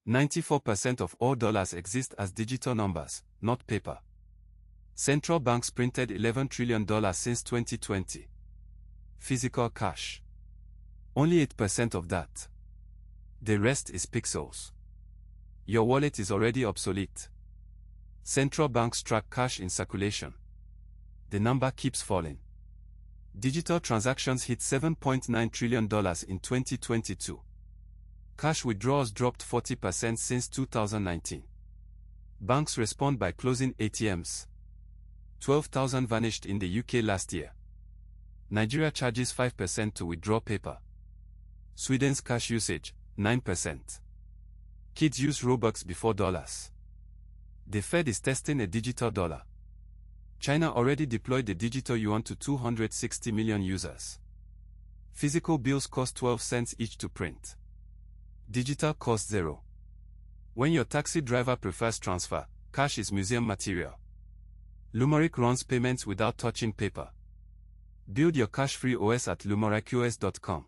94% of all dollars exist as digital numbers, not paper. Central banks printed $11 trillion since 2020. Physical cash. Only 8% of that. The rest is pixels. Your wallet is already obsolete. Central banks track cash in circulation. The number keeps falling. Digital transactions hit $7.9 trillion in 2022. Cash withdrawals dropped 40% since 2019. Banks respond by closing ATMs. 12,000 vanished in the UK last year. Nigeria charges 5% to withdraw paper. Sweden's cash usage, 9%. Kids use Robux before dollars. The Fed is testing a digital dollar. China already deployed the digital yuan to 260 million users. Physical bills cost 12 cents each to print. Digital costs 0. When your taxi driver prefers transfer, cash is museum material. Lumariq runs payments without touching paper. Build your cash-free OS at lumariqos.com.